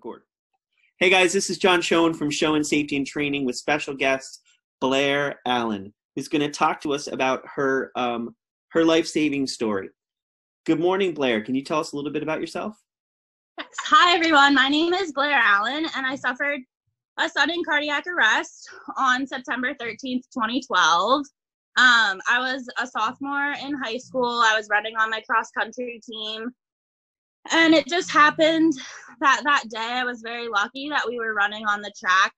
Record. Hey guys, this is John Schoen from Schoen Safety and Training with special guest Blair Allen, who's going to talk to us about her life-saving story. Good morning, Blair. Can you tell us a little bit about yourself? Yes. Hi, everyone. My name is Blair Allen, and I suffered a sudden cardiac arrest on September 13th, 2012. I was a sophomore in high school. I was running on my cross-country team. And it just happened that day I was very lucky that we were running on the track,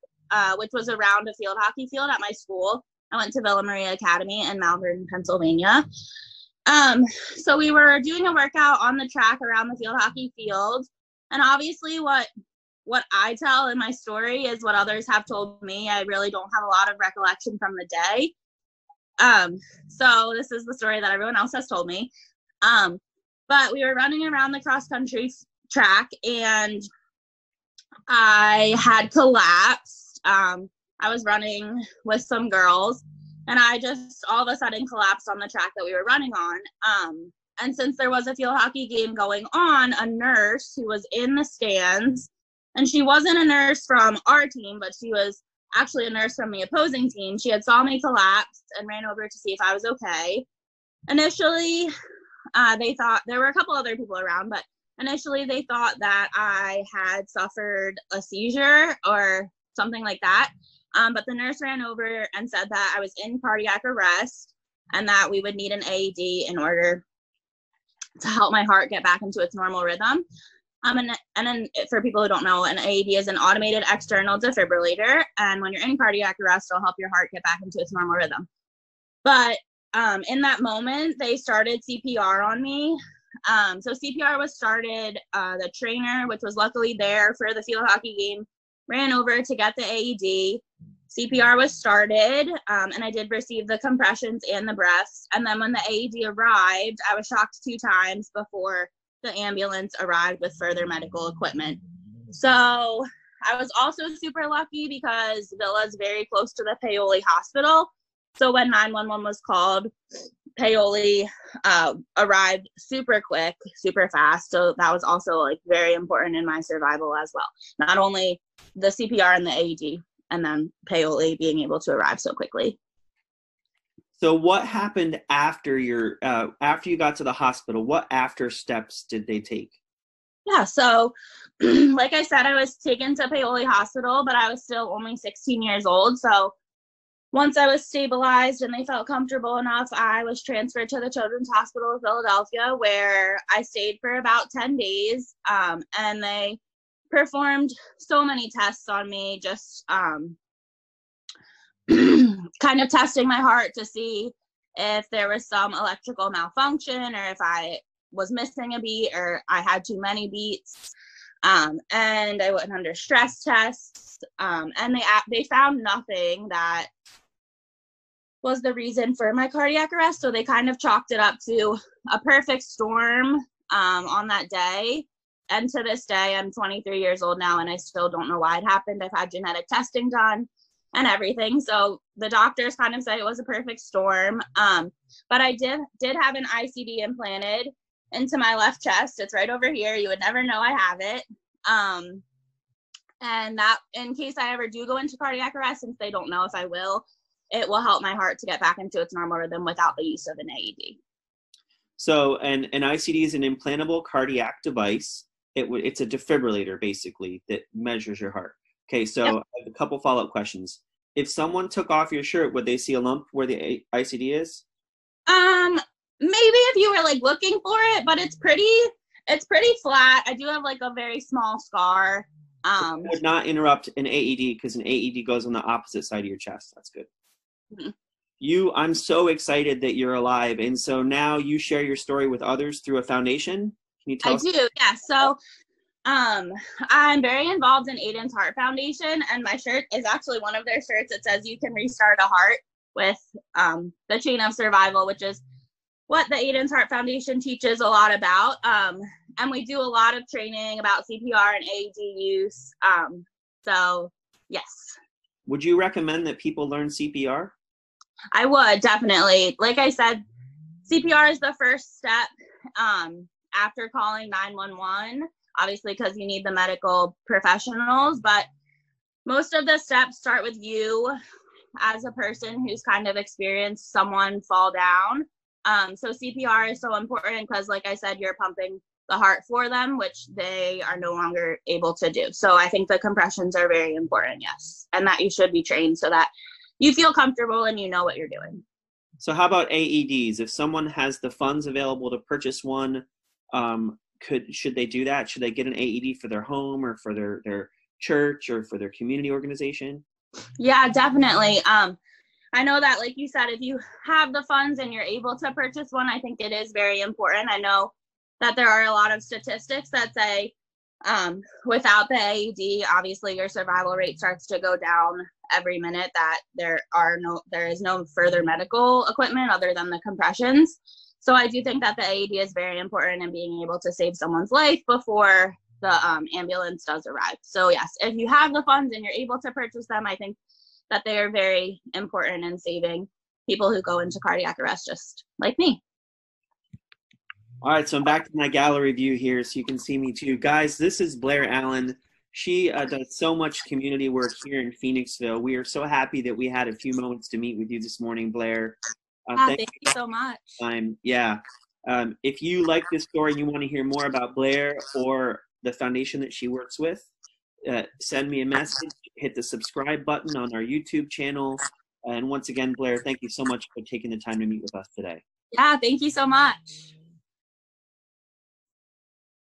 which was around a field hockey field at my school. I went to Villa Maria Academy in Malvern, Pennsylvania. So we were doing a workout on the track around the field hockey field. And obviously what I tell in my story is what others have told me. I really don't have a lot of recollection from the day. So this is the story that everyone else has told me. But we were running around the cross-country track, and I had collapsed. I was running with some girls, and I just all of a sudden collapsed on the track that we were running on. And since there was a field hockey game going on, a nurse who was in the stands, and she wasn't a nurse from our team, but she was actually a nurse from the opposing team. She had saw me collapse and ran over to see if I was okay. Initially, they thought there were a couple other people around, but initially they thought that I had suffered a seizure or something like that. But the nurse ran over and said that I was in cardiac arrest and that we would need an AED in order to help my heart get back into its normal rhythm. And then for people who don't know, an AED is an automated external defibrillator. And when you're in cardiac arrest, it'll help your heart get back into its normal rhythm. But in that moment, they started CPR on me. So CPR was started, the trainer, which was luckily there for the field hockey game, ran over to get the AED. CPR was started, and I did receive the compressions and the breaths. And then when the AED arrived, I was shocked 2 times before the ambulance arrived with further medical equipment. So I was also super lucky because Villa is very close to the Paoli Hospital. So when 911 was called, Paoli arrived super quick, super fast. So that was also like very important in my survival as well. Not only the CPR and the AED, and then Paoli being able to arrive so quickly. So what happened after after you got to the hospital? What after steps did they take? Yeah, so like I said, I was taken to Paoli Hospital, but I was still only 16 years old. So once I was stabilized and they felt comfortable enough, I was transferred to the Children's Hospital of Philadelphia, where I stayed for about 10 days. And they performed so many tests on me, just kind of testing my heart to see if there was some electrical malfunction or if I was missing a beat or I had too many beats. And I went under stress tests, and they found nothing that was the reason for my cardiac arrest. So they kind of chalked it up to a perfect storm on that day. And to this day, I'm 23 years old now, and I still don't know why it happened. I've had genetic testing done and everything. So the doctors kind of say it was a perfect storm. But I did have an ICD implanted into my left chest. It's right over here. You would never know I have it. And that, in case I ever do go into cardiac arrest, since they don't know if I will, it will help my heart to get back into its normal rhythm without the use of an AED. So an ICD is an implantable cardiac device. It's a defibrillator, basically, that measures your heart. Okay, so yep. I have a couple follow-up questions. If someone took off your shirt, would they see a lump where the ICD is? Maybe if you were like looking for it, but it's pretty flat. I do have like a very small scar. So it would not interrupt an AED because an AED goes on the opposite side of your chest. That's good. Mm-hmm. I'm so excited that you're alive. And so now you share your story with others through a foundation. Can you tell us? I do, yeah. So I'm very involved in Aiden's Heart Foundation, and my shirt is actually one of their shirts. It says you can restart a heart with the chain of survival, which is what the Aiden's Heart Foundation teaches a lot about. And we do a lot of training about CPR and AED use. So yes. Would you recommend that people learn CPR? I would, definitely. Like I said, CPR is the first step after calling 911, obviously because you need the medical professionals, but most of the steps start with you as a person who's kind of experienced someone fall down. So CPR is so important because, like I said, you're pumping the heart for them, which they are no longer able to do. So I think the compressions are very important, yes, and that you should be trained so that you feel comfortable and you know what you're doing. So how about AEDs? If someone has the funds available to purchase one, should they do that? Should they get an AED for their home or for their church or for their community organization? Yeah, definitely. I know that, like you said, if you have the funds and you're able to purchase one, I think it is very important. I know that there are a lot of statistics that say without the AED, obviously your survival rate starts to go down every minute that there is no further medical equipment other than the compressions. So I do think that the AED is very important in being able to save someone's life before the ambulance does arrive. So yes, if you have the funds and you're able to purchase them, I think that they are very important in saving people who go into cardiac arrest, just like me. All right, so I'm back to my gallery view here so you can see me too. Guys, this is Blair Allen. She does so much community work here in Phoenixville. We are so happy that we had a few moments to meet with you this morning, Blair. Thank you so much. Yeah. If you like this story and you want to hear more about Blair or the foundation that she works with, send me a message, hit the subscribe button on our YouTube channel. And once again, Blair, thank you so much for taking the time to meet with us today. Yeah, thank you so much.